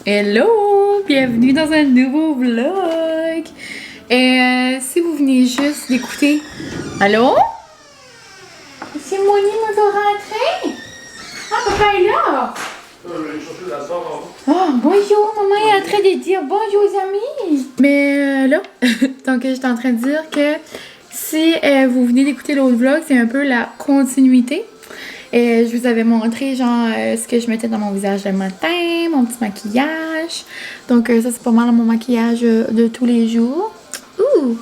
Hello! Bienvenue dans un nouveau vlog! Et si vous venez juste d'écouter... Allô? C'est Moni me veut rentrer? Ah, papa est là! Oh, bonjour! Maman est en train de dire bonjour aux amis! Mais là, donc j'étais en train de dire que si vous venez d'écouter l'autre vlog, c'est un peu la continuité. Je vous avais montré genre ce que je mettais dans mon visage le matin, mon petit maquillage. Donc ça c'est pas mal mon maquillage de tous les jours. Ouh!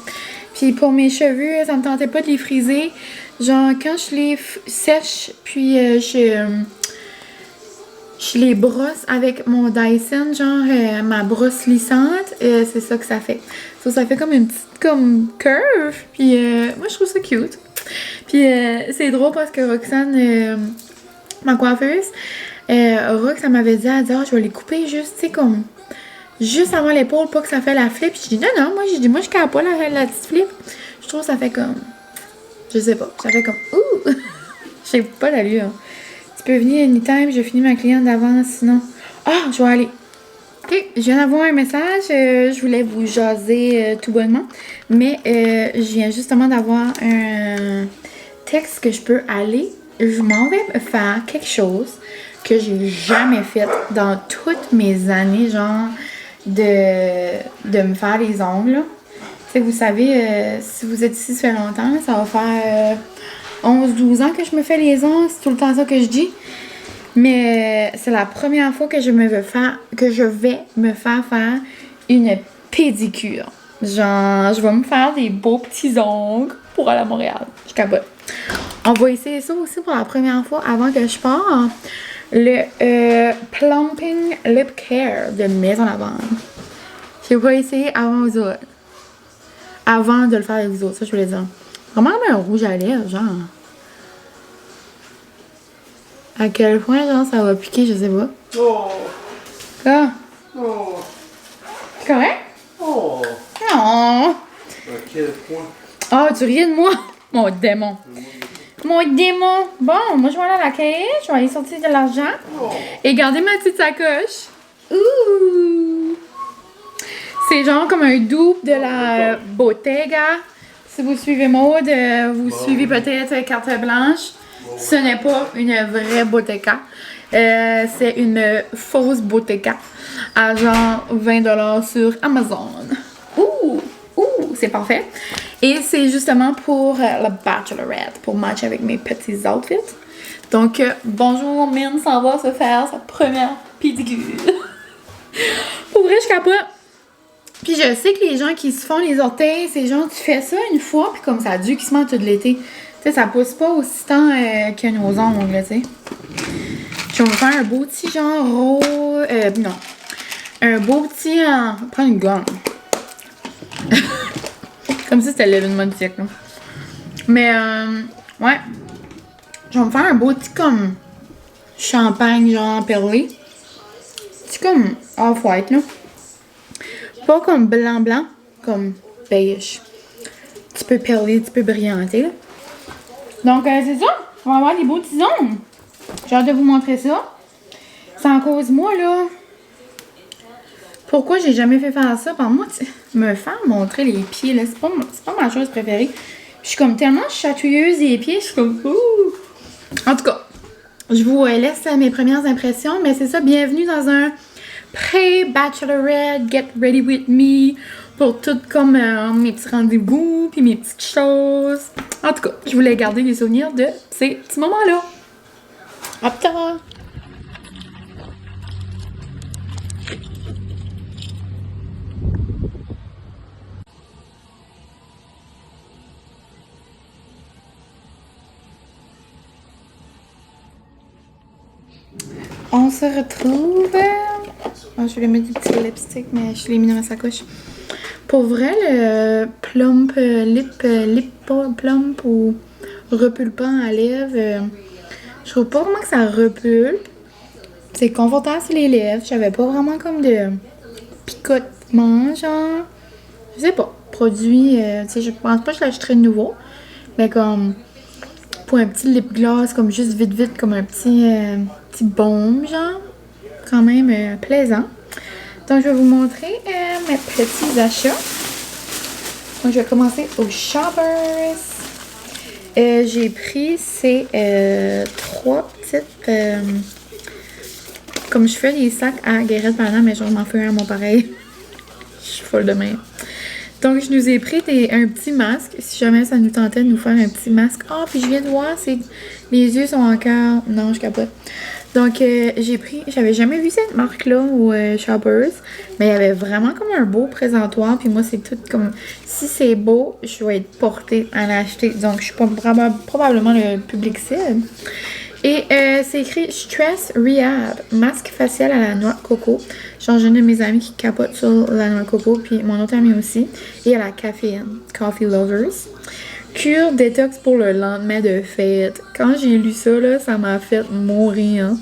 Puis pour mes cheveux, ça me tentait pas de les friser. Genre quand je les sèche, puis je les brosse avec mon Dyson, genre ma brosse lissante, c'est ça que ça fait. Ça fait comme une petite curve, puis moi je trouve ça cute. Puis c'est drôle parce que Roxane, ma coiffeuse, Rox, elle m'avait dit, elle dit, je vais les couper juste, tu sais, comme, juste avant l'épaule, pas que ça fait la flip. Puis j'ai dit, non, moi je capte pas la petite flip. Je trouve que ça fait comme, je sais pas, ça fait comme, ouh, je sais pas l'allure. Tu peux venir anytime, je finis ma cliente d'avance, sinon, je vais aller. Ok, je viens d'avoir un message, je voulais vous jaser tout bonnement, mais je viens justement d'avoir un texte que je peux aller. Je m'en vais faire quelque chose que j'ai jamais fait dans toutes mes années, genre de me faire les ongles. Tu sais, vous savez, si vous êtes ici, ça fait longtemps, ça va faire 11-12 ans que je me fais les ongles, c'est tout le temps ça que je dis. Mais c'est la première fois que je vais me faire une pédicure. Genre, je vais me faire des beaux petits ongles pour aller à Montréal. Je capote. On va essayer ça aussi pour la première fois avant que je parte. Le Plumping Lip Care de Maison Lavande. Je vais essayer avant vous autres. Avant de le faire avec vous autres, ça je voulais dire. Vraiment un rouge à lèvres, genre. À quel point, genre, ça va piquer, je sais pas. Oh! Quoi? Oh! C'est correct? Oh! Non! À quel point? Oh, tu riais de moi? Mon démon! Mon démon! Bon, moi, je vais aller à la caisse, je vais aller sortir de l'argent et garder ma petite sacoche. Ouh! C'est genre comme un dupe de la Bottega. Si vous suivez Maude, vous suivez peut-être Carte Blanche. Ce n'est pas une vraie Bottega. C'est une fausse Bottega à genre 20$ sur Amazon. Ouh! Ouh! C'est parfait. Et c'est justement pour la Bachelorette, pour matcher avec mes petits outfits. Donc, bonjour, Min s'en va se faire sa première pédicure. Pour vrai, je capote. Puis je sais que les gens qui se font les orteils, c'est genre, tu fais ça une fois, puis comme ça a dû quasiment tout l'été. Tu sais, ça pousse pas aussi tant que nos ongles, tu sais. Je vais me faire un beau petit genre rose. Non. Un beau petit. Prends une gomme. Comme si c'était l'événement du siècle, là. Mais, ouais. Je vais me faire un beau petit comme champagne, genre perlé. Petit comme off-white, là. Pas comme blanc-blanc, comme beige. Un petit peu perlé, un petit peu brillanté, là. Donc, c'est ça. On va avoir des beaux petits ongles. J'ai hâte de vous montrer ça. C'est en cause moi, là. Pourquoi j'ai jamais fait faire ça? Par moi, me faire montrer les pieds, là, c'est pas ma chose préférée. Je suis comme tellement chatouilleuse des pieds, je suis comme ouh! En tout cas, je vous laisse mes premières impressions, mais c'est ça, bienvenue dans un pré-bachelorette, get ready with me, pour tout comme mes petits rendez-vous, puis mes petites choses. En tout cas, je voulais garder les souvenirs de ces petits moments-là. À plus tard! On se retrouve. Je voulais mettre du petit lipstick, mais je l'ai mis dans ma sacoche. Pour vrai, le plump lip plump ou repulpant à lèvres, je trouve pas vraiment que ça repulpe. C'est confortable sur les lèvres. J'avais pas vraiment comme de picotement, genre. Je sais pas. Produit, tu sais, je pense pas que je l'achèterais de nouveau. Mais comme pour un petit lip gloss, comme juste vite, comme un petit baume, genre. Quand même plaisant. Donc, je vais vous montrer mes petits achats. Donc, je vais commencer au Shoppers. J'ai pris ces 3 petites... comme je fais des sacs à Guérette pendant, mais genre, je m'en fais un à mon pareil. Je suis folle de même. Donc, je nous ai pris un petit masque. Si jamais ça nous tentait de nous faire un petit masque. Ah, puis je viens de voir, les yeux sont encore... Non, je capote. Donc, j'ai pris... J'avais jamais vu cette marque-là au Shoppers. Mais il y avait vraiment comme un beau présentoir. Puis moi, c'est tout comme... Si c'est beau, je vais être portée à l'acheter. Donc, je suis pas probablement le public cible. Et c'est écrit Stress Rehab, masque facial à la noix de coco. Genre, j'ai une de mes amies qui capote sur la noix de coco, puis mon autre amie aussi. Et à la caféine, Coffee Lovers. Cure détox pour le lendemain de fête. Quand j'ai lu ça, là, ça m'a fait mourir.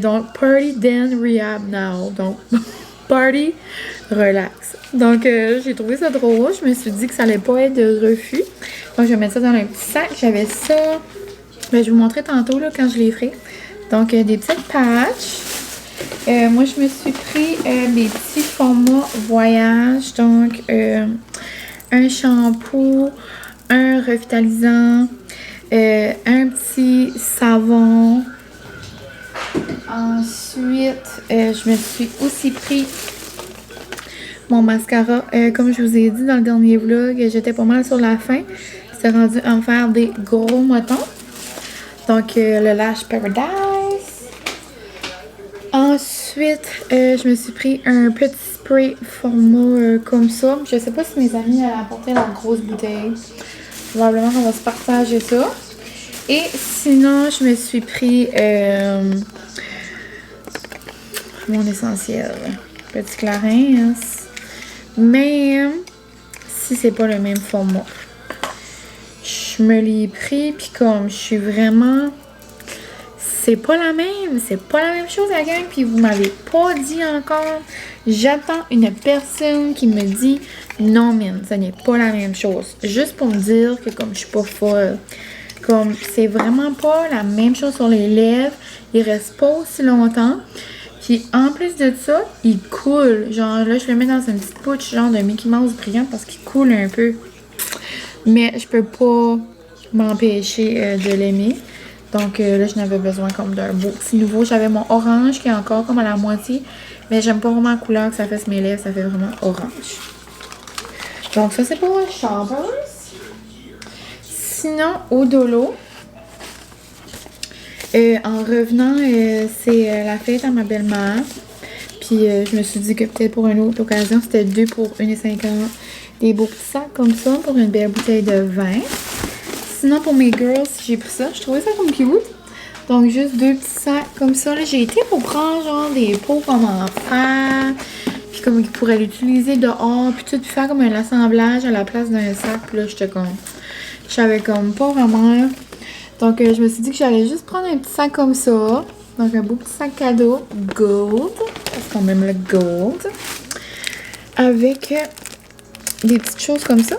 Donc, Party then Rehab now. Donc, Party relax. Donc, j'ai trouvé ça drôle. Je me suis dit que ça allait pas être de refus. Donc, je vais mettre ça dans un petit sac. J'avais ça... Ben, je vais vous montrer tantôt là, quand je les ferai. Donc, des petites patchs. Moi, je me suis pris des petits formats voyage. Donc, un shampoo, un revitalisant, un petit savon. Ensuite, je me suis aussi pris mon mascara. Comme je vous ai dit dans le dernier vlog, j'étais pas mal sur la fin. C'était rendu à me faire des gros motons. Donc, le Lash Paradise. Ensuite, je me suis pris un petit spray format comme ça. Je sais pas si mes amis allaient apporter leur grosse bouteille. Probablement qu'on va se partager ça. Et sinon, je me suis pris mon essentiel. Petit Clarins. Mais, si c'est pas le même format. Je me l'ai pris, puis comme je suis vraiment... C'est pas la même chose la gang, puis vous m'avez pas dit encore. J'attends une personne qui me dit non, man, ça n'est pas la même chose. Juste pour me dire que comme je suis pas folle. Comme c'est vraiment pas la même chose sur les lèvres, il reste pas aussi longtemps. Puis en plus de ça, il coule. Genre là, je le mets dans une petite pouche genre de Mickey Mouse brillant parce qu'il coule un peu. Mais je peux pas m'empêcher de l'aimer. Donc là, je n'avais besoin comme d'un beau petit nouveau. J'avais mon orange qui est encore comme à la moitié. Mais j'aime pas vraiment la couleur que ça fait sur mes lèvres. Ça fait vraiment orange. Donc ça, c'est pour le Shoppers. Sinon, au Dolo. En revenant, c'est la fête à ma belle-mère. Puis je me suis dit que peut-être pour une autre occasion, c'était 2 pour 1,50 $. Des beaux petits sacs comme ça pour une belle bouteille de vin. Sinon, pour mes girls, j'ai pris ça. Je trouvais ça comme cute. Donc, juste 2 petits sacs comme ça. Là, j'ai été pour prendre genre des pots comme enfant. Puis comme ils pourraient l'utiliser dehors. Puis tout faire comme un assemblage à la place d'un sac. Puis là, j'étais comme... Je savais comme pas vraiment. Donc, je me suis dit que j'allais juste prendre un petit sac comme ça. Donc, un beau petit sac cadeau. Gold. Parce qu'on aime le gold. Avec... des petites choses comme ça.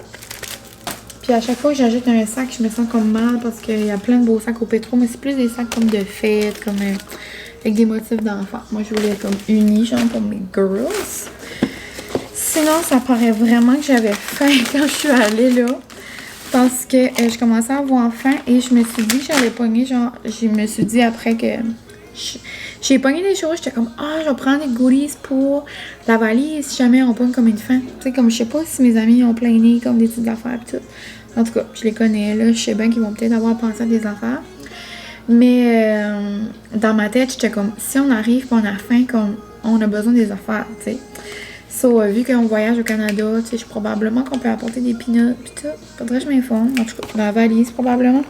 Puis à chaque fois que j'achète un sac, je me sens comme mal parce qu'il y a plein de beaux sacs au pétro, mais c'est plus des sacs comme de fête, comme avec des motifs d'enfants. Moi, je voulais être comme unie, genre pour mes girls. Sinon, ça paraît vraiment que j'avais faim quand je suis allée là. Parce que je commençais à avoir faim et je me suis dit que j'allais pogner, genre, je me suis dit après que... J'ai pogné des choses, j'étais comme, je vais prendre des goodies pour la valise si jamais on pogne comme une faim. Tu sais, comme je sais pas si mes amis ont plaigné comme des petites affaires et tout. En tout cas, je les connais, là, je sais bien qu'ils vont peut-être avoir pensé à des affaires. Mais dans ma tête, j'étais comme, si on arrive et on a faim, comme, on a besoin des affaires, tu sais. So, vu qu'on voyage au Canada, tu sais, probablement qu'on peut apporter des peanuts et tout. Faudrait que je m'informe. En tout cas, dans la valise, probablement.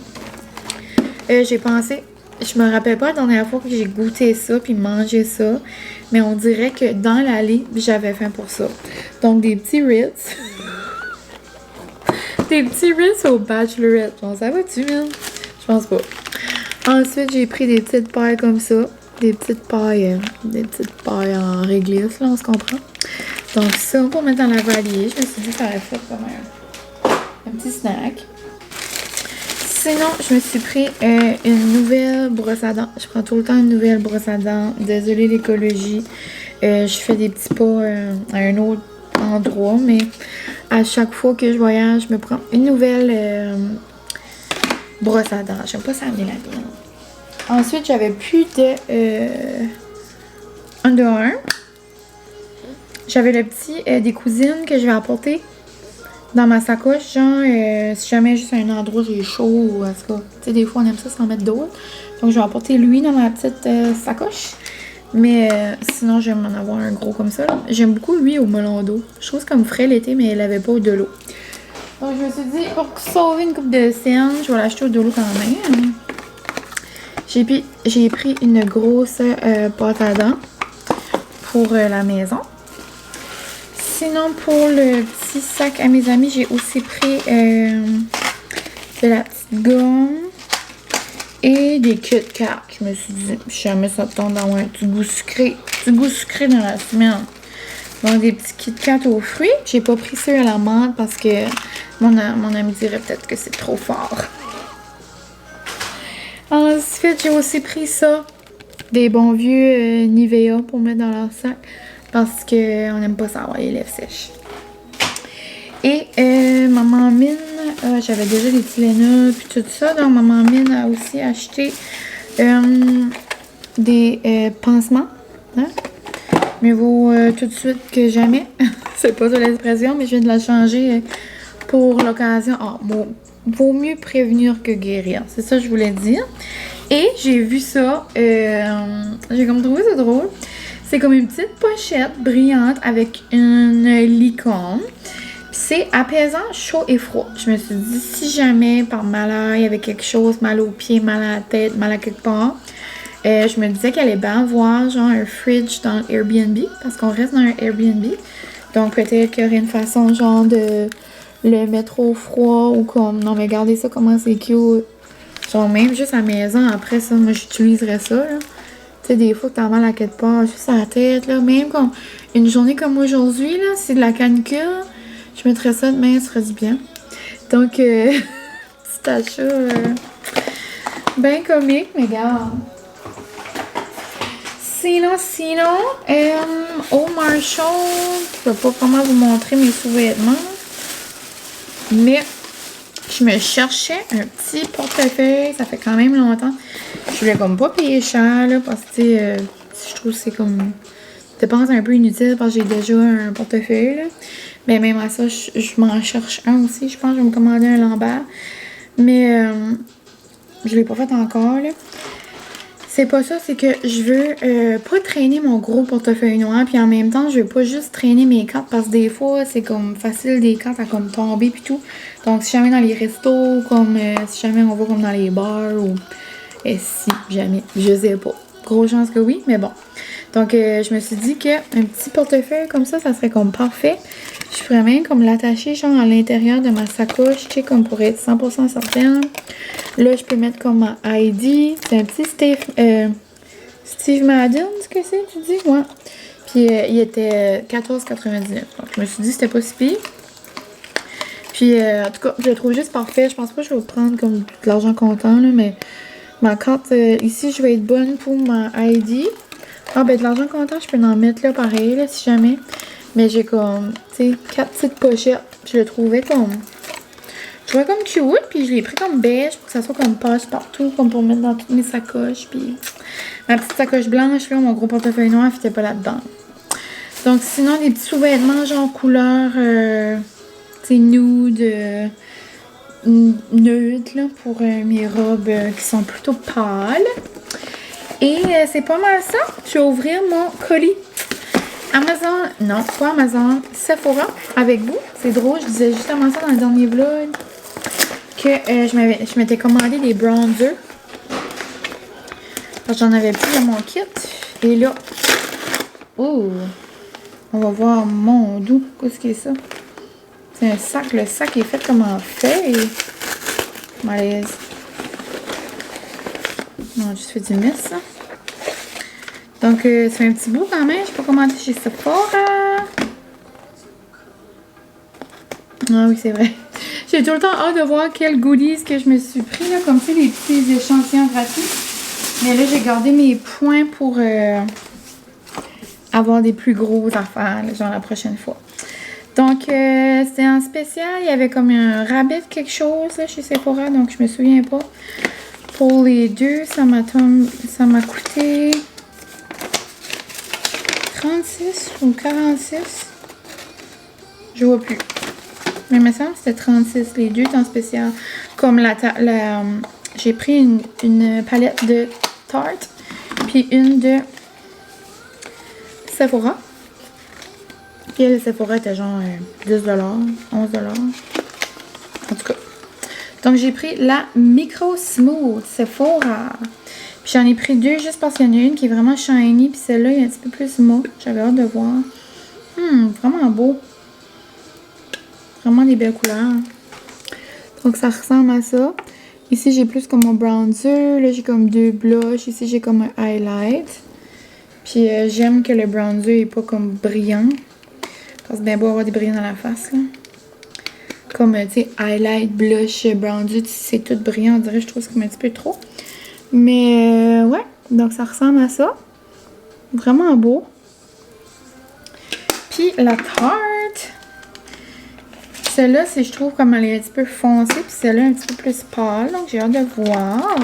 J'ai pensé... Je me rappelle pas la dernière fois que j'ai goûté ça puis mangé ça, mais on dirait que dans l'allée, j'avais faim pour ça. Donc, des petits Ritz. Des petits Ritz au Bachelorette. Bon, ça va-tu, man? Je pense pas. Ensuite, j'ai pris des petites pailles comme ça. Des petites pailles en réglisse, là, on se comprend. Donc, ça, pour mettre dans la valise. Je me suis dit que ça aurait fait comme un petit snack. Sinon, je me suis pris une nouvelle brosse à dents. Je prends tout le temps une nouvelle brosse à dents. Désolée l'écologie. je fais des petits pas à un autre endroit, mais à chaque fois que je voyage, je me prends une nouvelle brosse à dents. J'aime pas ça amener la mienne. Ensuite, j'avais plus de Under Armour. J'avais le petit des cousines que je vais apporter dans ma sacoche. Genre, si jamais juste à un endroit j'ai chaud ou en tout cas, tu sais, des fois on aime ça sans mettre d'eau. Donc, je vais apporter lui dans ma petite sacoche. Mais sinon, j'aime en avoir un gros comme ça. J'aime beaucoup lui au melon d'eau. Je trouve que c'est comme frais l'été, mais il avait pas de l'eau. Donc, je me suis dit, pour sauver une coupe de scène, je vais l'acheter au de l'eau quand même. J'ai pris une grosse pâte à dents pour la maison. Sinon, pour le petit sac à mes amis, j'ai aussi pris de la petite gomme et des Kit Kat. Je me suis dit, jamais ça tombe dans un petit goût sucré dans la semaine. Donc, des petits Kit Kat aux fruits. J'ai pas pris ceux à la menthe parce que mon ami dirait peut-être que c'est trop fort. Ensuite, j'ai aussi pris ça, des bons vieux Nivea pour mettre dans leur sac parce qu'on n'aime pas ça avoir les lèvres sèches. Et Maman Mine, j'avais déjà des Tylenol puis tout ça, donc Maman Mine a aussi acheté des pansements. Hein? Mieux vaut tout de suite que jamais. C'est pas ça l'expression, mais je viens de la changer pour l'occasion. Vaut mieux prévenir que guérir. C'est ça que je voulais dire. Et j'ai vu ça. J'ai comme trouvé ça drôle. C'est comme une petite pochette brillante avec une licorne. C'est apaisant, chaud et froid. Je me suis dit, si jamais par malheur, il y avait quelque chose, mal aux pieds, mal à la tête, mal à quelque part, je me disais qu'elle allait bien voir genre un fridge dans l'Airbnb, parce qu'on reste dans un Airbnb. Donc peut-être qu'il y aurait une façon genre de le mettre au froid ou comme, non mais regardez ça comment c'est cute. Genre même juste à la maison, après ça, moi j'utiliserais ça là. Tu sais, des fois que t'as mal à quelque part, juste à la tête là, même comme une journée comme aujourd'hui là, c'est de la canicule, je mettrais ça demain, ça ferait du bien. Donc, petit achat bien comique, mais regarde. Sinon, au Marshall, je vais pas vraiment vous montrer mes sous-vêtements, mais je me cherchais un petit portefeuille, ça fait quand même longtemps. Je voulais comme pas payer cher, là, parce que, je trouve que c'est comme, dépense un peu inutile parce que j'ai déjà un portefeuille, là. Mais même à ça, je m'en cherche un aussi. Je pense que je vais me commander un Lambert. Mais je l'ai pas fait encore, là. C'est pas ça, c'est que je veux pas traîner mon gros portefeuille noir. Puis en même temps, je veux pas juste traîner mes cartes parce que des fois, c'est comme facile des cartes à comme tomber puis tout. Donc si jamais dans les restos, comme si jamais on va comme dans les bars ou si jamais, je sais pas. Grosse chance que oui, mais bon. Donc je me suis dit que un petit portefeuille comme ça serait comme parfait. Je pourrais même comme l'attacher genre à l'intérieur de ma sacoche, tu sais, comme pour être 100% certaine. Là, je peux mettre comme ma ID. C'est un petit Steve Madden, ce que c'est, tu dis? Ouais. Puis il était 14,99. Donc je me suis dit que c'était pas si pire. Puis en tout cas, je le trouve juste parfait. Je pense pas que je vais prendre comme de l'argent comptant, là, mais ma carte, ici, je vais être bonne pour ma ID. Ah, ben de l'argent comptant, je peux en mettre là pareil, là, si jamais. Mais j'ai comme, tu sais, 4 petites pochettes. Je le trouvais comme, je trouvais comme cute. Puis je l'ai pris comme beige pour que ça soit comme passe-partout, comme pour mettre dans toutes mes sacoches. Puis ma petite sacoche blanche, là, mon gros portefeuille noir, il fitait pas là-dedans. Donc sinon, des petits sous-vêtements genre couleur, tu sais, nude, neutre, là, pour mes robes qui sont plutôt pâles. Et c'est pas mal ça. Je vais ouvrir mon colis. Amazon, non, pas Amazon, Sephora avec vous. C'est drôle, je disais justement ça dans le dernier vlog que je m'étais commandé des bronzers. Parce que j'en avais plus dans mon kit. Et là, oh, on va voir mon doux. Qu'est-ce que c'est ça? C'est un sac. Le sac est fait comme en feuille. Malaise. Non, j'ai juste fait du mess, ça. Donc, c'est un petit bout quand même. Je peux commander chez Sephora. Ah oui, c'est vrai. J'ai tout le temps hâte de voir quels goodies que je me suis pris, là. Comme ça, les petits échantillons gratuits. Mais là, j'ai gardé mes points pour avoir des plus gros affaires, là, genre la prochaine fois. Donc, c'était en spécial. Il y avait comme un rabais quelque chose là, chez Sephora, donc je me souviens pas. Pour les deux, ça m'a coûté 36 ou 46. Je vois plus. Mais il me semble que c'était 36. Les deux en spécial. Comme j'ai pris une palette de Tarte, puis une de Sephora. Puis le Sephora était genre 10$, 11$. En tout cas. Donc j'ai pris la Micro Smooth Sephora. Puis j'en ai pris deux juste parce qu'il y en a une qui est vraiment shiny. Puis celle-là est un petit peu plus mou. J'avais hâte de voir. Vraiment beau. Vraiment des belles couleurs. Donc ça ressemble à ça. Ici j'ai plus comme un bronzer. Là j'ai comme deux blushs. Ici j'ai comme un highlight. Puis j'aime que le bronzer est pas comme brillant. Parce que c'est bien beau avoir des brillants dans la face, là. Comme, tu sais, highlight, blush, bronzer, c'est tout brillant, on dirait, je trouve que c'est comme un petit peu trop. Mais, ouais, donc ça ressemble à ça. Vraiment beau. Puis la Tarte, celle-là, je trouve comme elle est un petit peu foncée, puis celle-là un petit peu plus pâle, donc j'ai hâte de voir.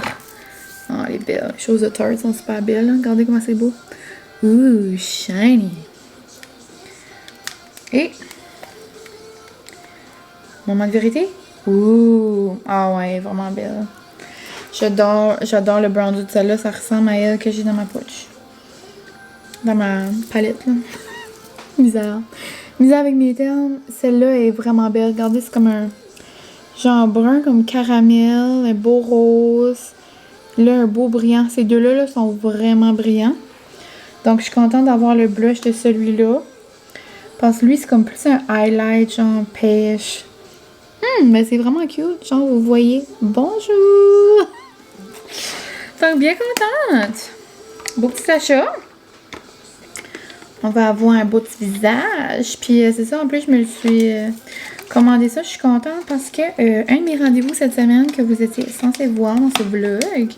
Oh, elle est belle. Les choses de Tarte sont super belles, hein. Regardez comment c'est beau. Ouh, shiny. Et moment de vérité. Ouh, ah ouais, vraiment belle. J'adore le bronzer de celle-là. Ça ressemble à elle que j'ai dans ma poche. Dans ma palette, là. Misère. Misère avec mes termes. Celle-là est vraiment belle. Regardez, c'est comme un genre brun, comme caramel, un beau rose. Là, un beau brillant. Ces deux-là là, sont vraiment brillants. Donc, je suis contente d'avoir le blush de celui-là. Parce que lui, c'est comme plus un highlight, genre pêche. Mais c'est vraiment cute. Genre, vous voyez. Bonjour! Donc, bien contente. Beau petit achat. On va avoir un beau petit visage. Puis, c'est ça. En plus, je me le suis commandé ça. Je suis contente parce que un de mes rendez-vous cette semaine que vous étiez censé voir dans ce vlog,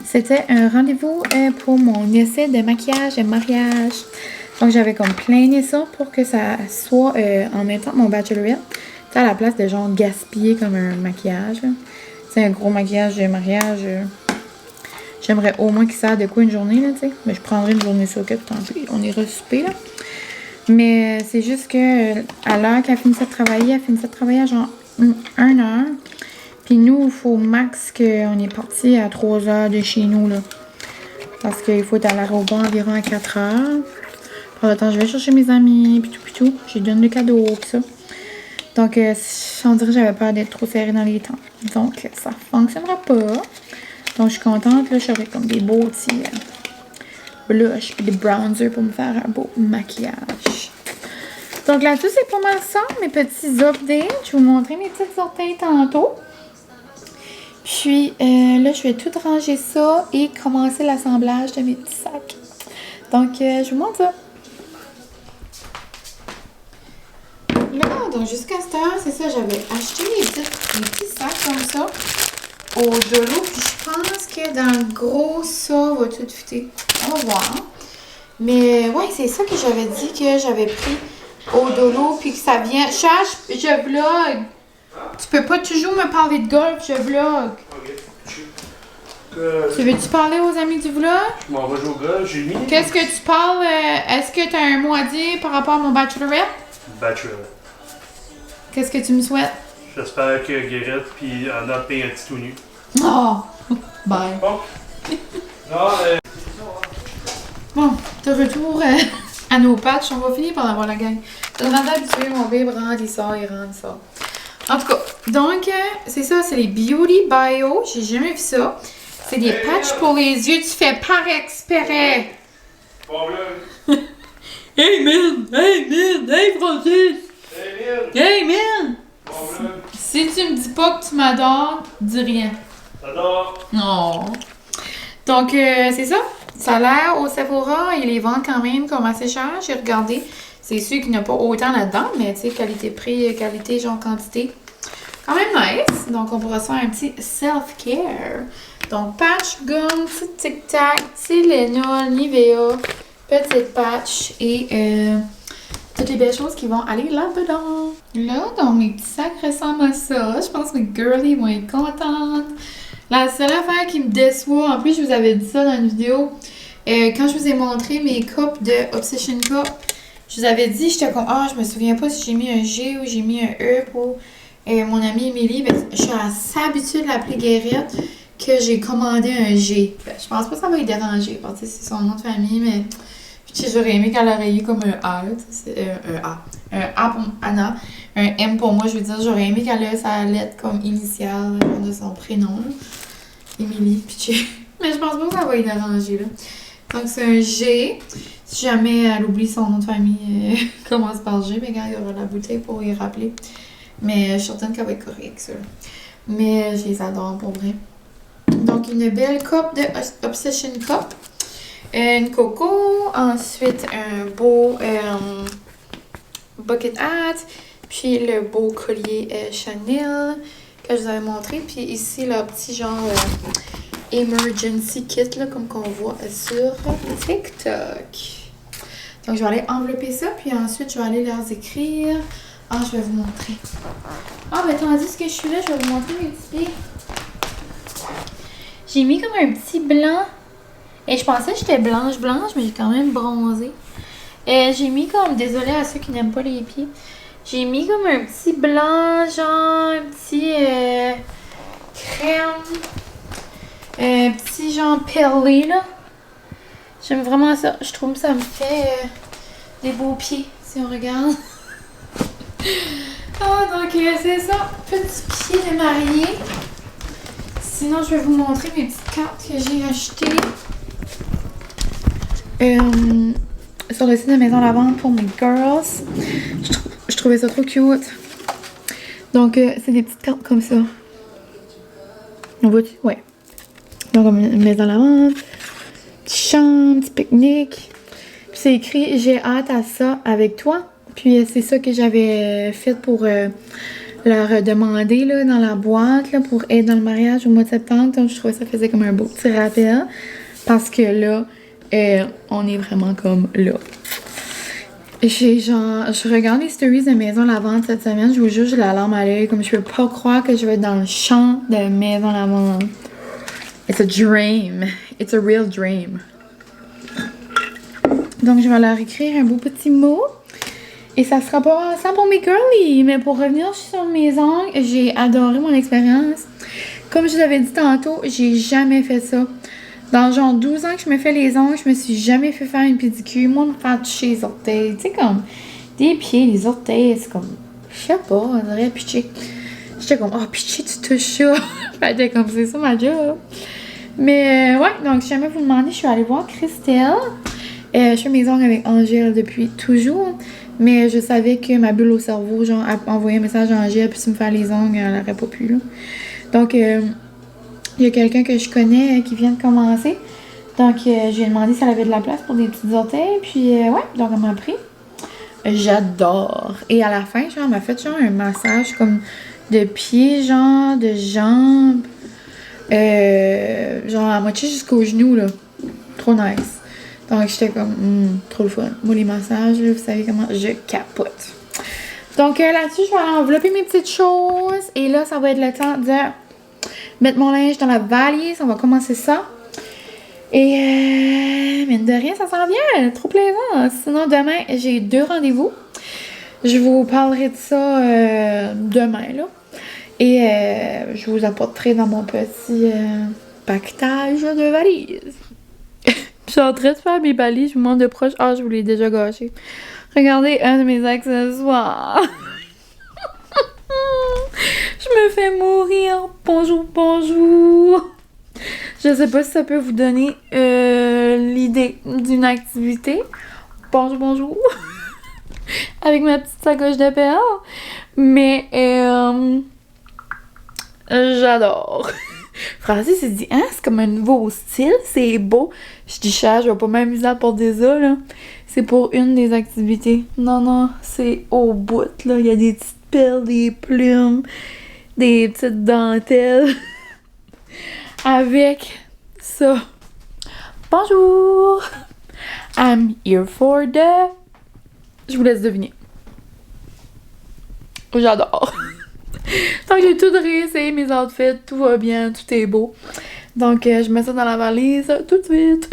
c'était un rendez-vous pour mon essai de maquillage et mariage. Donc, j'avais comme plaigné ça pour que ça soit en même temps que mon bachelorette. Tu sais, à la place de genre gaspiller comme un maquillage. C'est un gros maquillage de mariage. J'aimerais au moins qu'il serve de quoi une journée, là, tu sais. Mais je prendrais une journée sur quatre, tant pis. On ira souper, là. Mais c'est juste que à l'heure qu'elle finissait de travailler à genre 1 heure. Puis nous, il faut max qu'on est parti à 3 heures de chez nous, là. Parce qu'il faut être à l'aéroport environ à 4 heures. Pour le temps, je vais chercher mes amis, puis tout. Je donne le cadeau, puis ça. Donc, on dirait que j'avais peur d'être trop serrée dans les temps. Donc, ça fonctionnera pas. Donc, je suis contente. Là, j'aurai comme des beaux petits blushs puis des bronzers pour me faire un beau maquillage. Donc, là-dessus, c'est pas mal ça, mes petits updates. Je vais vous montrer mes petites updates tantôt. Puis, là, je vais tout ranger ça et commencer l'assemblage de mes petits sacs. Donc, je vous montre ça. Là, donc jusqu'à cette heure, c'est ça, j'avais acheté mes petits sacs comme ça au Dolo. Puis je pense que dans le gros, ça va tout fitter. On va voir. Mais ouais, c'est ça que j'avais dit que j'avais pris au Dolo. Puis que ça vient. Cherche, je vlog. Tu peux pas toujours me parler de golf, je vlog. Tu veux-tu parler aux amis du vlog? Je m'en vais jouer au golf, j'ai mis. Qu'est-ce que tu parles? Est-ce que tu as un mot à dire par rapport à mon bachelorette? Bachelorette. Qu'est-ce que tu me souhaites? J'espère que Guérette puis Anna paye un petit tout nu. Oh! Bye. Bon. Non, Bon, de retour à nos patchs. On va finir par avoir la gang. Je suis vraiment habituée, mon bébé rentre, il sort. En tout cas, donc, c'est ça, c'est les Beauty Bio. J'ai jamais vu ça. C'est des patchs pour les yeux. Tu fais par exprès. bon là. Hey, man! Hey, Francis! Hey, man! Bon là. Si tu me dis pas que tu m'adores, dis rien. J'adore. Non. Donc, c'est ça. Ça a l'air au Sephora, ils les vendent quand même comme assez cher. J'ai regardé. C'est sûr qu'il n'y a pas autant là-dedans, mais tu sais, qualité-prix, qualité, genre quantité. Quand même nice. Donc, on pourra se faire un petit self-care. Donc, patch, gomme, petit tic-tac, Tylenol, Nivea, petite patch et toutes les belles choses qui vont aller là-dedans. Là, dans mes petits sacs ressemblent à ça. Je pense que mes girlies vont être contentes. La seule affaire qui me déçoit, en plus je vous avais dit ça dans une vidéo, quand je vous ai montré mes cups de Obsession Cup, je vous avais dit, j'étais comme, je me souviens pas si j'ai mis un G ou j'ai mis un E pour mon amie Émilie. Ben, je suis assez habituée de l'appeler Guérette que j'ai commandé un G. Ben, je pense pas que ça va lui déranger, parce que c'est son nom de famille, mais j'aurais aimé qu'elle aurait eu comme un A, un A pour Anna, un M pour moi, je veux dire, j'aurais aimé qu'elle ait sa lettre comme initiale de son prénom, Émilie, mais je pense pas que ça va lui déranger, là. Donc c'est un G, si jamais elle oublie son nom de famille, commence par G, mais quand il y aura la bouteille pour y rappeler. Mais je suis certaine qu'elle va être correcte, ça. Mais je les adore, pour vrai. Donc une belle coupe de Obsession Cup. Une coco, ensuite un beau bucket hat, puis le beau collier Chanel que je vous avais montré, puis ici le petit genre emergency kit là, comme qu'on voit sur TikTok. Donc je vais aller envelopper ça, puis ensuite je vais aller leur écrire. Je vais vous montrer. Ben tandis que je suis là, je vais vous montrer mes petits pieds. J'ai mis comme un petit blanc. Et je pensais que j'étais blanche, mais j'ai quand même bronzé. J'ai mis comme, désolée à ceux qui n'aiment pas les pieds, j'ai mis comme un petit blanc, genre, un petit crème, un petit genre perlé, là. J'aime vraiment ça. Je trouve que ça me fait des beaux pieds, si on regarde. Donc c'est ça, petit pied de mariée. Sinon, je vais vous montrer mes petites cartes que j'ai achetées. Sur le site de Maison La Vente pour mes girls. Je trouvais ça trop cute. Donc, c'est des petites cartes comme ça. On voit, ouais. Donc, Maison La Vente. Petit chambre, petit pique-nique. Puis c'est écrit, j'ai hâte à ça avec toi. Puis c'est ça que j'avais fait pour leur demander là, dans la boîte là, pour être dans le mariage au mois de septembre. Donc, je trouvais que ça faisait comme un beau petit rappel. Parce que là, on est vraiment comme là. Je regarde les stories de Maison La Vente cette semaine, je vous jure, j'ai la larme à l'œil, comme je peux pas croire que je vais être dans le champ de Maison La Vente. It's a dream. It's a real dream. Donc, je vais leur écrire un beau petit mot. Et ça sera pas ça pour mes girlies. Mais pour revenir sur mes ongles, j'ai adoré mon expérience. Comme je vous avais dit tantôt, j'ai jamais fait ça. Dans genre 12 ans que je me fais les ongles, je me suis jamais fait faire une pédicure. Moi, me faire toucher les orteils. Tu sais, comme des pieds, les orteils, c'est comme, je sais pas, on dirait pitcher. J'étais comme, pitcher, tu touches ça. J'étais comme, c'est ça ma job. Mais ouais, donc si jamais vous me demandez, je suis allée voir Christelle. Je fais mes ongles avec Angèle depuis toujours. Mais je savais que ma bulle au cerveau, genre, envoyer un message à Angèle, puis si me faire les ongles, elle n'aurait pas pu, là. Donc, il y a quelqu'un que je connais qui vient de commencer. Donc, je lui ai demandé si elle avait de la place pour des petites orteils. Puis, ouais, donc elle m'a pris. J'adore. Et à la fin, genre, elle m'a fait genre un massage comme de pieds, genre, de jambes. Genre, à moitié jusqu'aux genoux, là. Trop nice. Donc, j'étais comme, trop le fun. Moi, les massages, là, vous savez comment je capote. Donc, là-dessus, je vais aller envelopper mes petites choses. Et là, ça va être le temps de mettre mon linge dans la valise. On va commencer ça. Et, mine de rien, ça sent bien. Trop plaisant. Sinon, demain, j'ai 2 rendez-vous. Je vous parlerai de ça demain, là. Et je vous apporterai dans mon petit paquetage de valises. Je suis en train de faire mes valises. Je vous montre de proche. Je vous l'ai déjà gâché. Regardez un de mes accessoires. Je me fais mourir. Bonjour, bonjour. Je sais pas si ça peut vous donner l'idée d'une activité. Bonjour, bonjour. Avec ma petite sacoche de perles. Mais j'adore. Francis s'est dit, c'est comme un nouveau style, c'est beau. Je dis, je vais pas m'amuser à porter ça, là. C'est pour une des activités. Non, c'est au bout, là. Il y a des petites perles, des plumes, des petites dentelles. Avec ça. Bonjour! I'm here for the... Je vous laisse deviner. J'adore. Donc, j'ai tout réessayé, mes outfits, tout va bien, tout est beau. Donc, je mets ça dans la valise tout de suite.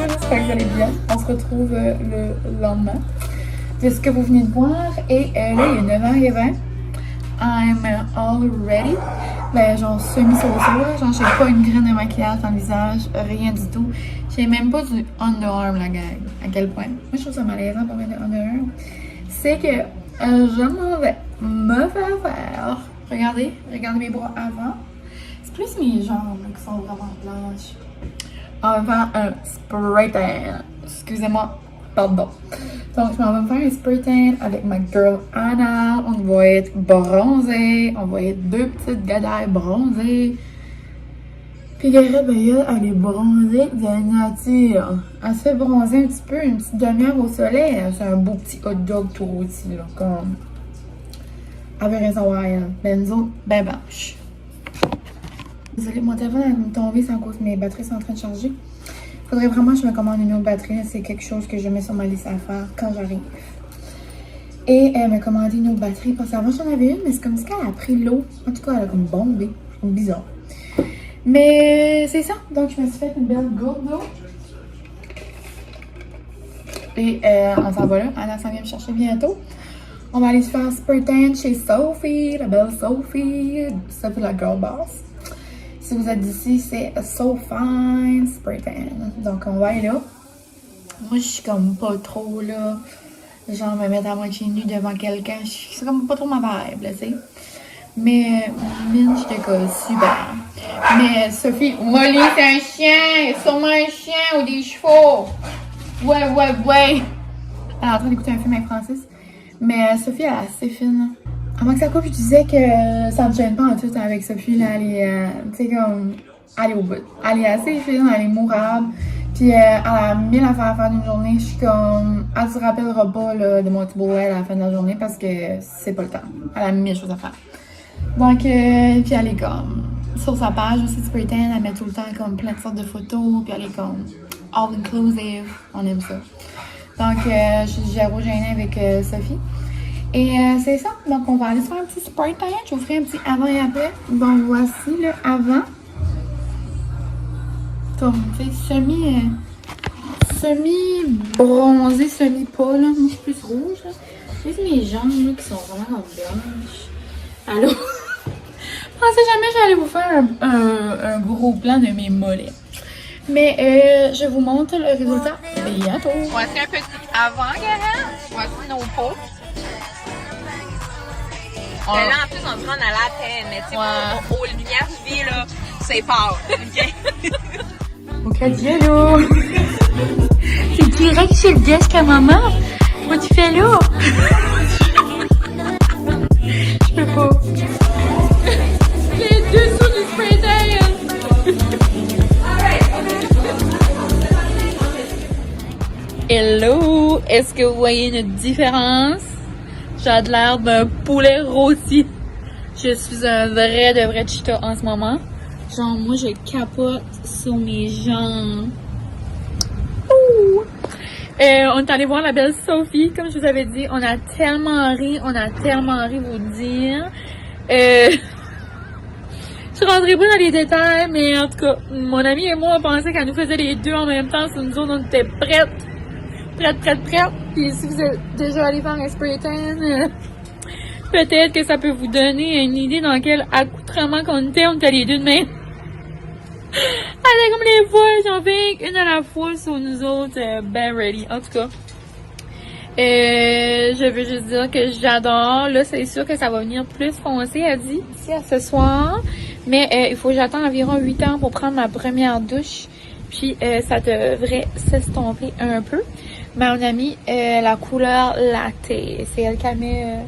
J'espère que vous allez bien. On se retrouve le lendemain de ce que vous venez de voir. Et là, il est 9h20. I'm all ready. Ben, genre semi-sauce, genre j'ai pas une graine de maquillage dans le visage, rien du tout. J'ai même pas du underarm, la gang. À quel point? Moi, je trouve ça malaisant pour mettre de underarm. C'est que je m'en vais me faire faire. Regardez mes bras avant. C'est plus mes jambes là, qui sont vraiment blanches. On va faire un spray tan. Excusez-moi, pardon. Donc, je m'en vais me faire un spray tan avec ma girl Anna. On va être bronzés. On va être deux petites gadailles bronzées. Puis Gareth, ben, elle est bronzée de nature. Elle se fait bronzer un petit peu, une petite demi-heure au soleil. C'est un beau petit hot dog tout rôti, là, comme... Avec raison, Benzo, ben blanche. Désolée, mon téléphone est tombé, c'est à cause que mes batteries sont en train de charger. Faudrait vraiment que je me commande une autre batterie. C'est quelque chose que je mets sur ma liste à faire quand j'arrive. Et elle m'a commandé une autre batterie. Parce qu'avant, j'en avais une, mais c'est comme si elle a pris l'eau. En tout cas, elle a comme bombé. Je trouve bizarre. Mais c'est ça. Donc, je me suis fait une belle gourde d'eau. Et on s'en va là. Anna s'en vient me chercher bientôt. On va aller se faire spray tan chez Sophie, la belle Sophie. Sophie, la girl boss. Si vous êtes d'ici, c'est So Fine Spray Tan. Donc, on va aller là. Moi, je suis comme pas trop là. Genre, me mettre à moitié nue devant quelqu'un. C'est comme pas trop ma vibe, là, tu sais. Mais, Minge, j'étais comme super. Mais, Sophie, Molly, c'est un chien. C'est sûrement un chien ou des chevaux. Ouais. Elle est en train d'écouter un film avec Francis. Mais, Sophie, elle est assez fine. Avant que ça coupe, je disais que ça me gêne pas en tout avec Sophie, là, elle est, tu sais, comme, elle est au bout. Elle est assez fine, elle est mourable, puis elle a 1000 affaires à faire d'une journée. Je suis comme, elle se rappellera pas, là, de mon petit beau à la fin de la journée parce que c'est pas le temps. Elle a 1000 choses à faire. Donc, puis elle est comme, sur sa page aussi de Spray Tan, elle met tout le temps comme plein de sortes de photos, puis elle est comme, all inclusive, on aime ça. Donc, je suis zéro gênée avec Sophie. Et c'est ça, donc on va aller se faire un petit spray tan, je vous ferai un petit avant et après. Donc voici le avant. Comme, tu sais, semi-bronzé, semi-pas, là. Moi, je suis plus rouge, là. Juste mes jambes, là, qui sont vraiment blanches. Allô? Je pensais jamais que j'allais vous faire un gros plan de mes mollets. Mais je vous montre le résultat bientôt. Voici un petit avant, Gareth. Voici nos peaux. Mais là, en plus, on se rend à la peine. Mais tu sais, aux lumières de vie, là, c'est fort. OK? Ok, hello! C'est direct chez le desk à maman. Moi, tu fais là? Je peux pas. Les dessous du spray tan! Est-ce que vous voyez une différence? J'ai de l'air d'un poulet rôti. Je suis un vrai de vrai cheetah en ce moment. Genre, moi, je capote sur mes jambes. Ouh! On est allé voir la belle Sophie, comme je vous avais dit. On a tellement ri, vous dire. Je rentrerai pas dans les détails, mais en tout cas, mon ami et moi, on pensait qu'elle nous faisait les deux en même temps. Sur nous autres, on était prêtes. Puis si vous êtes déjà allé faire un spray tan, peut-être que ça peut vous donner une idée dans quel accoutrement qu'on était les deux de même. Allez, comme les fois, j'en fais une à la fois sur nous autres, ben ready. En tout cas, je veux juste dire que j'adore. Là, c'est sûr que ça va venir plus foncé, elle dit, ici à ce soir. Mais il faut que j'attende environ 8 heures pour prendre ma première douche. Puis ça devrait s'estomper un peu. Mais on a mis la couleur latte. C'est elle qu'elle met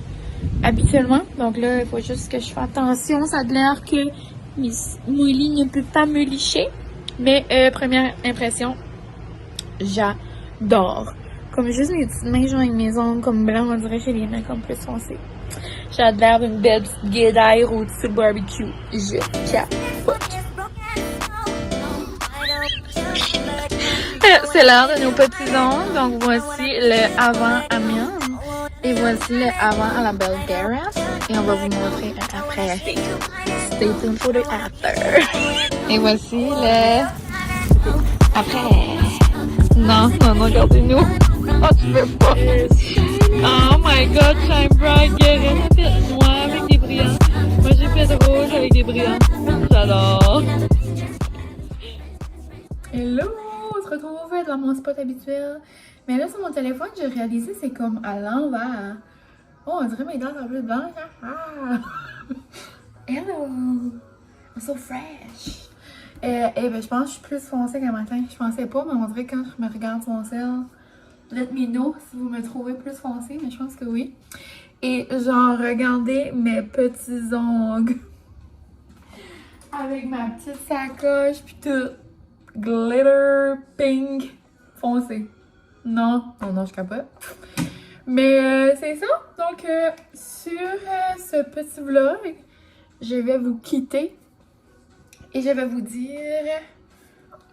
habituellement. Donc là, il faut juste que je fasse attention. Ça a l'air que Molly ne peut pas me licher. Mais première impression, j'adore. Comme juste mes petites mains, genre avec mes ongles comme blancs, on dirait que j'ai les mains comme plus foncées. J'ai l'air d'une belle petite guédaille rôtie sur le barbecue. Je capote. C'est l'heure de nos petits ongles. Donc voici le avant à mienne. Et voici le avant à la belle Gareth. Et on va vous montrer un après. Stay tuned for the after. Et voici le après. Non, regardez-nous. Oh, tu veux pas. Oh my god, shine bright. Gareth a fait noir avec des brillants. Moi, j'ai fait rouge avec des brillants. J'adore. Hello, on se retrouve dans mon spot habituel. Mais là, sur mon téléphone, j'ai réalisé c'est comme à l'envers. Oh, on dirait mes dents sont plus blanches. Ah! Hello! I'm so fresh! Ben, je pense que je suis plus foncée qu'un matin. Je pensais pas, mais on dirait que quand je me regarde sur mon cell, let me know si vous me trouvez plus foncée, mais je pense que oui. Et genre, regardez mes petits ongles. Avec ma petite sacoche, puis tout. Glitter pink foncé. Non, je capote. Mais c'est ça. Donc, sur ce petit vlog, je vais vous quitter. Et je vais vous dire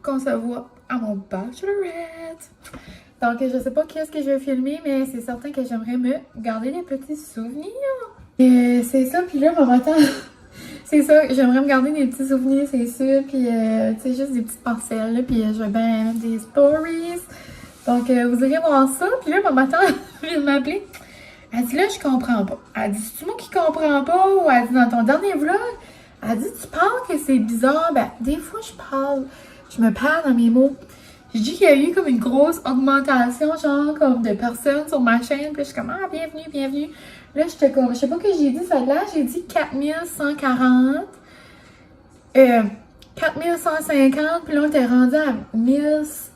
qu'on se voit à mon bachelorette. Donc, je sais pas qu'est-ce que je vais filmer, mais c'est certain que j'aimerais me garder des petits souvenirs. Et c'est ça, puis là, mon matin, c'est ça, j'aimerais me garder des petits souvenirs, c'est sûr, puis tu sais, juste des petites parcelles, là, puis je vais bien mettre des stories. Donc, vous irez voir ça, puis là, mon matin, elle vient de m'appeler. Elle dit, là, je comprends pas. Elle dit, c'est moi qui comprends pas, ou elle dit, dans ton dernier vlog, elle dit, tu parles que c'est bizarre. Ben, des fois, je me perds dans mes mots. Je dis qu'il y a eu comme une grosse augmentation, genre, comme de personnes sur ma chaîne. Puis je suis comme, ah, bienvenue. Là, j'étais comme, je sais pas que j'ai dit ça là, j'ai dit 4140. 4150, puis là, on était rendu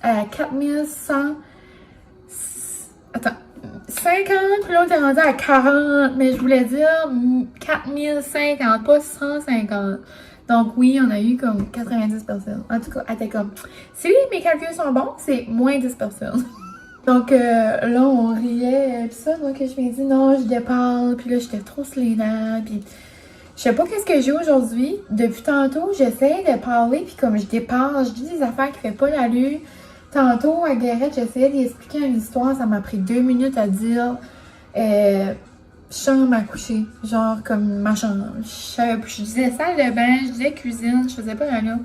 à 4100. Attends. 50, puis là, on était rendu à 40. Mais je voulais dire 4050, pas 150. Donc oui, on a eu comme 90 personnes. En tout cas, elle était comme, si mes calculs sont bons, c'est moins 10 personnes. Donc là, on riait, puis ça, donc je me dis non, je déparle, puis là, j'étais trop slénante, puis je sais pas qu'est-ce que j'ai aujourd'hui. Depuis tantôt, j'essaie de parler, puis comme je déparle, je dis des affaires qui fait pas l'allure. Tantôt, à Gareth, j'essayais d'expliquer une histoire, ça m'a pris 2 minutes à dire chambre à coucher, genre comme ma chambre. Je disais salle de bain, je disais cuisine, je faisais pas rien là.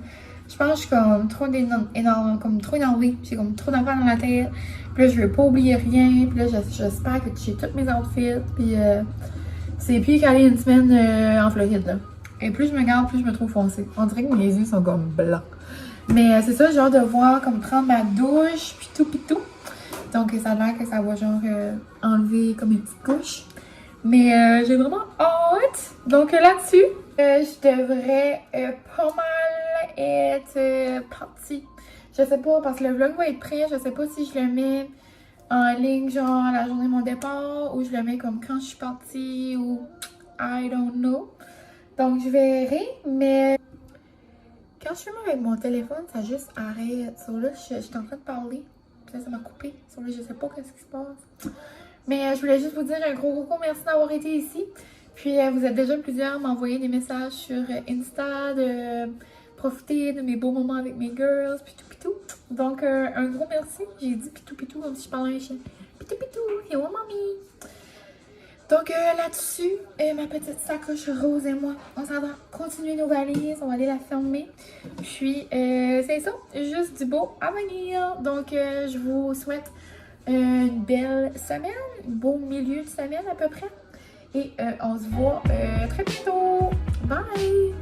Je pense que je suis comme trop énervée, j'ai comme trop d'affaires dans la tête. Puis là, je veux pas oublier rien, puis là, j'espère que j'ai tous mes outfits, puis c'est pire qu'aller une semaine en Floride, là. Et plus je me garde, plus je me trouve foncée. On dirait que mes yeux sont comme blancs. Mais c'est ça, genre de voir comme prendre ma douche, puis tout. Donc ça a l'air que ça va genre enlever comme une petite couche. Mais j'ai vraiment hâte. Donc là-dessus, je devrais pas mal être partie. Je sais pas, parce que le vlog va être prêt. Je sais pas si je le mets en ligne, genre la journée de mon départ, ou je le mets comme quand je suis partie, ou I don't know. Donc je verrai, mais quand je filme avec mon téléphone, ça juste arrête. So là, je suis en train de parler. Puis là, ça m'a coupé. Sur là, je sais pas qu'est-ce qui se passe. Mais je voulais juste vous dire un gros merci d'avoir été ici. Puis vous êtes déjà plusieurs à m'envoyer des messages sur Insta, de profiter de mes beaux moments avec mes girls, pitou. Donc un gros merci. J'ai dit pitou comme si je parlais à un chien. Pitou, yo mamie. Donc là-dessus, ma petite sacoche rose et moi, on s'en va continuer nos valises, on va aller la fermer. Puis c'est ça, juste du beau à venir. Donc je vous souhaite une belle semaine, un beau milieu de semaine à peu près. Et on se voit très bientôt. Bye!